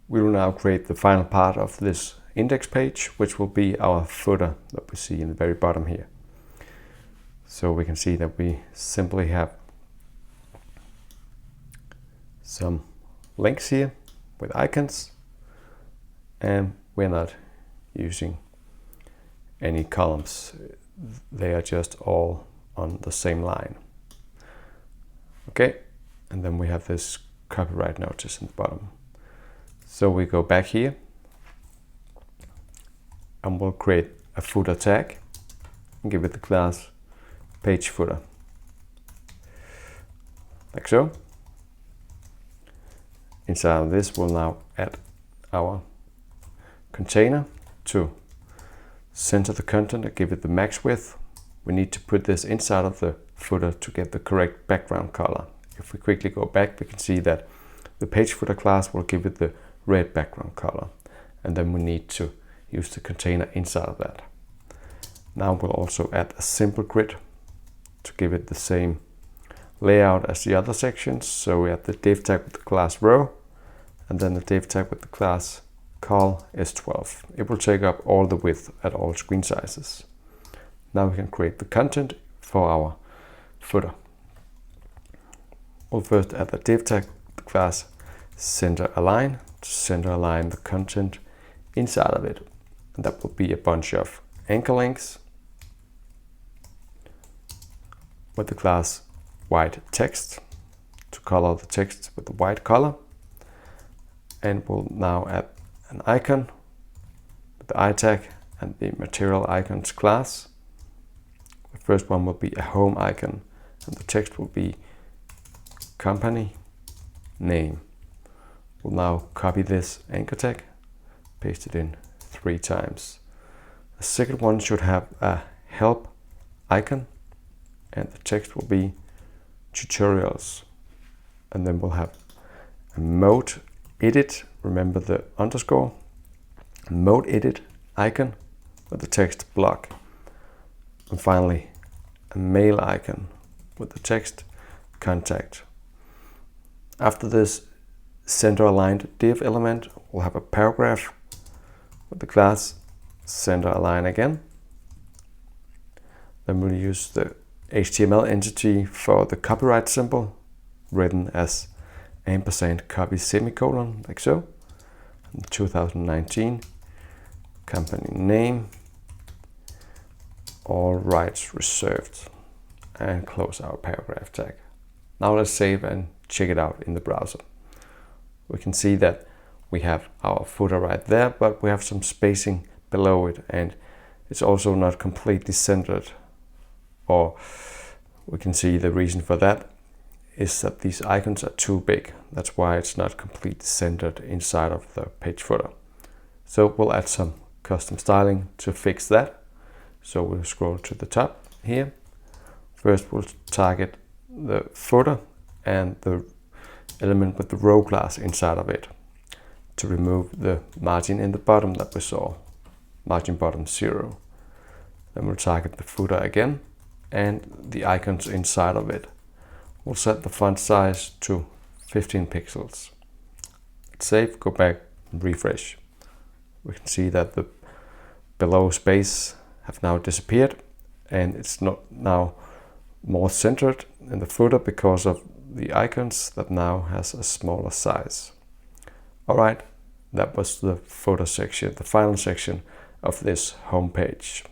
we will now create the final part of this index page, which will be our footer that we see in the very bottom here. So we can see that we simply have some links here with icons, and we're not using any columns. They are just all on the same line. Okay, and then we have this copyright notice in the bottom. So we go back here and we'll create a footer tag and give it the class page footer, like so. Inside of this, we'll now add our container to center the content and give it the max width. We need to put this inside of the footer to get the correct background color. If we quickly go back, we can see that the page footer class will give it the red background color, and then we need to use the container inside of that. Now we'll also add a simple grid to give it the same layout as the other sections. So we have the div tag with the class row, and then the div tag with the class col is 12. It will take up all the width at all screen sizes. Now we can create the content for our footer. We'll first add the div tag with the class center align to center align the content inside of it. And that will be a bunch of anchor links with the class white text to color the text with the white color. And we'll now add an icon with the I tag and the material icons class. The first one will be a home icon, and the text will be company name. We'll now copy this anchor tag, paste it in 3 times. The second one should have a help icon, and the text will be tutorials. And then we'll have a mode edit, remember the underscore, mode edit icon with the text block. And finally, a mail icon with the text contact. After this center aligned div element, we'll have a paragraph with the class center align again. Then we'll use the HTML entity for the copyright symbol, written as ampersand copy semicolon, like so. And 2019 company name, all rights reserved, and close our paragraph tag. Now let's save and check it out in the browser. We can see that we have our footer right there, but we have some spacing below it, and it's also not completely centered. Or we can see the reason for that is that these icons are too big. That's why it's not completely centered inside of the page footer. So we'll add some custom styling to fix that. So we'll scroll to the top here. First we'll target the footer and the element with the row class inside of it to remove the margin in the bottom that we saw, margin bottom 0. Then we'll target the footer again and the icons inside of it. We'll set the font size to 15 pixels. Save, go back and refresh. We can see that the below space have now disappeared, and it's not now more centered in the footer because of the icons that now has a smaller size. Alright, that was the footer section, the final section of this home page.